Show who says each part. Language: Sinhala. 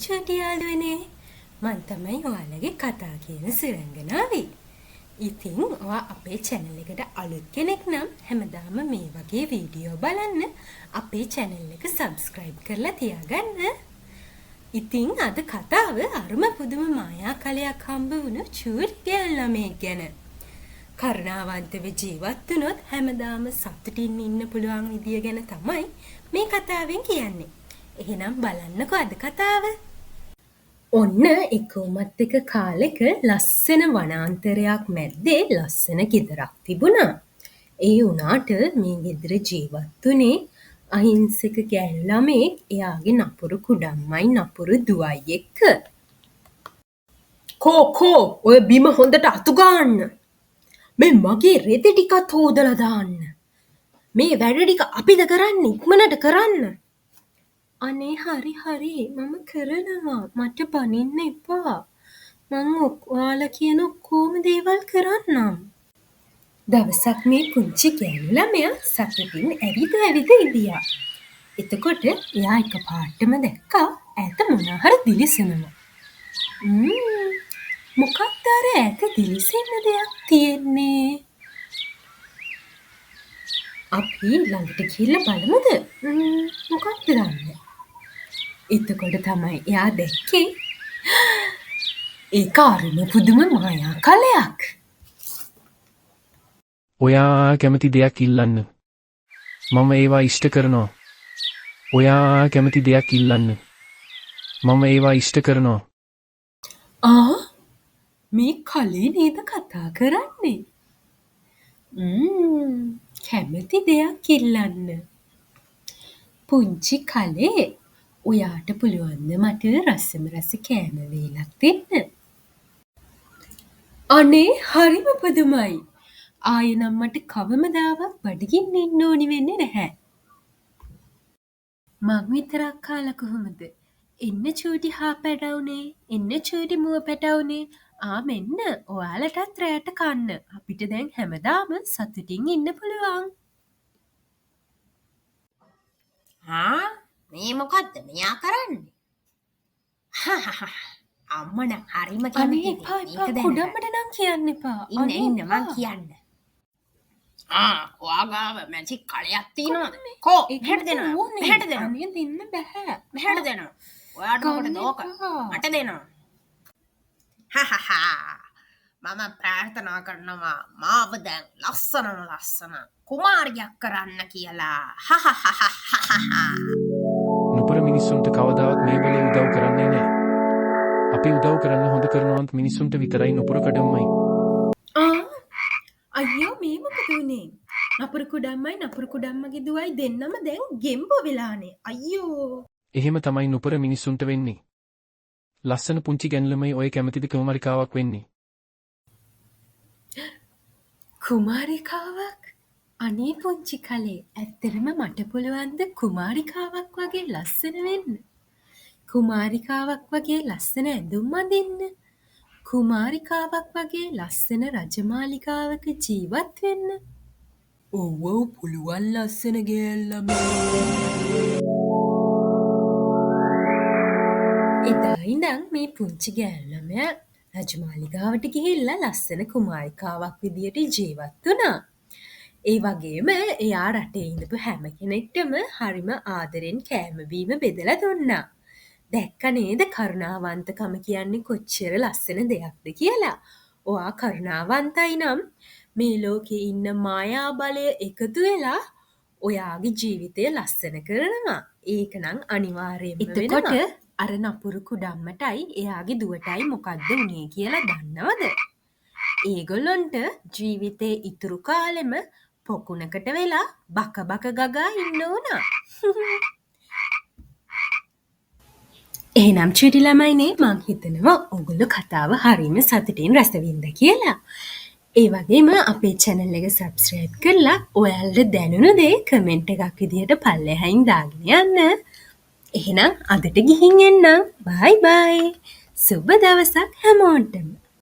Speaker 1: චූටි යාළුවනේ. මං තමයි ඔයාලගේ කතා කියන සුරංගනාවේ. ඉතින් ඔයා අපේ channel එකට අලුත් කෙනෙක් නම් හැමදාම මේ වගේ වීඩියෝ බලන්න අපේ channel එක subscribe කරලා තියාගන්න. ඉතින් අද කතාව අරුම පුදුම මායාකලයක් හම්බ වුණු චූටි ගෑල් ළමයෙක් ගැන. කරුණාවන්තව ජීවත් වුණොත් හැමදාම සතුටින් ඉන්න පුළුවන් විදිය ගැන තමයි මේ කතාවෙන් කියන්නේ. එහෙනම් බලන්නකෝ අද කතාව. ඔන්න එකෝමත් එක කාලෙක ලස්සන වනාන්තරයක් මැද්දේ ලස්සන ගෙදරක් තිබුණා. ඒ වුණාට මේ ගෙදර ජීවත් වුණේ අහිංසක ගෑනු ළමයෙක් එයාගේ නපුරු කුඩම්මයි නපුරු දුවයි එක්ක. කෝ ඔය බිම හොඳට අතු ගන්න. මේ මගේ රෙදි ටිකත් හොදලා දාන්න. මේ වැඩ ටික අපිද කරන්න ඉක්මනට කරන්න. අනේ හරි මම කරනවා. මට බනින්න එපා. මං ඔයාලා කියන ඔක්කොම දේවල් කරන්නම්. දවසක් මේ පුංචි ගෑනු ළමයා සතුටින් ඇවිද ඉඳියා. එතකොට එයා එකපාරටම දැක්කා ඈත මොනවා හරි දිලිසෙනවා. මොකක්ද අර ඈත දිලිසෙන්න දෙයක් තියෙන්නේ? අපි ළඟට ගිහිල්ලා බලමුද? මොකක්ද දන්නේ? එතකොට තමයි එයා දැක්කේ ඒක අරුම පුදුම මායා කලයක්.
Speaker 2: ඔයා කැමති දෙයක් ඉල්ලන්න. මම ඒවා ඉෂ්ට කරනවා. ඔයා කැමති දෙයක් ඉල්ලන්න. මම ඒවා ඉෂ්ට කරනවා.
Speaker 1: මේ කලේ නේද කතා කරන්නේ? කැමති දෙයක් ඉල්ලන්න. පුංචි කලේ ඔයාට පුළුවන්ද මට රසම රස කෑම වේලක් දෙන්න? අනේ හරිම පුදුමයි. ආයෙනම් මට කවමදාවත් බඩගින්න ඉන්න ඕනි වෙන්නේ නැහැ. මං විතරක් කාලා කොහොමද? එන්න චූටි හා පැටවුනේ. එන්න චූටි මුව පැටවුනේ. මෙන්න ඔයාලටත් රෑට කන්න. අපිට දැන් හැමදාම සතුටින් ඉන්න පුළුවන්.
Speaker 3: මේ මොකද්ද මෙයා කරන්නේ? අම්මන හරිම
Speaker 1: අනේ එපා කුඩම්මට නම් කියන්න එපා.
Speaker 3: ඉන්න මං කියන්න. ඔයාගාව මැජික් කලයක් තියෙනවද? කෝ මෙහෙට දෙනවා. මෙහෙට දෙනවා.
Speaker 1: අනේ දෙන්න බෑ.
Speaker 3: මෙහෙට දෙනවා. ඔයාට මොකටද ඕක? මට දෙනවා. මම ප්‍රාර්ථනා කරනවා මාව දැන් ලස්සන කුමාරියක් කරන්න කියලා.
Speaker 2: නුපුර මිනිස්සුන්ට කවදාවත් මේ වෙලේ උදව් කරන්නේ නැහැ. අපි උදව් කරන්න හොඳ කරනවත් මිනිස්සුන්ට විතරයි නුපුර කඩම්මයි.
Speaker 1: අයියෝ මේ මොකද උනේ? නපුරු කුඩම්මගේ දුවයි දෙන්නම දැන් ගෙම්බෝ වෙලානේ. අයියෝ.
Speaker 2: එහෙම තමයි නුපුර මිනිස්සුන්ට වෙන්නේ. ලස්සන පුංචි ගැන්ලමයි ඔය කැමතිද කුමාරිකාවක් වෙන්නේ.
Speaker 1: කුමාරිකාවක්? අනේ පුංචි කලේ ඇත්තටම මට පුළුවන්ද කුමාරිකාවක් වගේ ලස්සන වෙන්න? කුමාරිකාවක් වගේ ලස්සන ඇඳුම් අඳින්න? කුමාරිකාවක් වගේ ලස්සන රජමාලිගාවක ජීවත් වෙන්න? ඔව් පුළුවන් ලස්සන ගෑල් ළමයා. එදා ඉඳන් මේ පුංචි ගෑල් ළමයා රජමාලිගාවට ගිහිල්ලා ලස්සන කුමාරිකාවක් විදියට ජීවත් වුණා. ඒ වගේම එයා රටේ ඉඳපු හැම කෙනෙක්ටම හරිම ආදරෙන් කෑම බීම බෙදලා දුන්නා. දැක්ක නේද කරුණාවන්තකම කියන්නේ කොච්චර ලස්සන දෙයක්ද කියලා. ඔයා කරුණාවන්තයි නම් මේ ලෝකේ ඉන්න මායා බලය එකතු වෙලා ඔයාගේ ජීවිතය ලස්සන කරනවා. ඒක නම් අනිවාර්යයෙන්ම වෙනවා. එතකොට අර නපුරු කුඩම්මටයි එයාගේ දුවටයි මොකද්ද උනේ කියලා දන්නවද? ඒගොල්ලොන්ට ජීවිතේ ඉතුරු කාලෙම පොකුණකට වෙලා බක ගගා ඉන්න උනා. එහෙනම් චූටි ළමයිනේ මං හිතනවා ඔයගොල්ලෝ කතාව හරිම සතුටින් රස වින්ද කියලා. ඒ වගේම අපේ channel එක subscribe කරලා ඔයාලට දැනුණු දේ comment එකක් විදියට පල්ලෙහායින් දාගෙන යන්න. එහෙනම් අදට ගිහින් එන්නම්. bye bye. සුබ දවසක් හැමෝටම.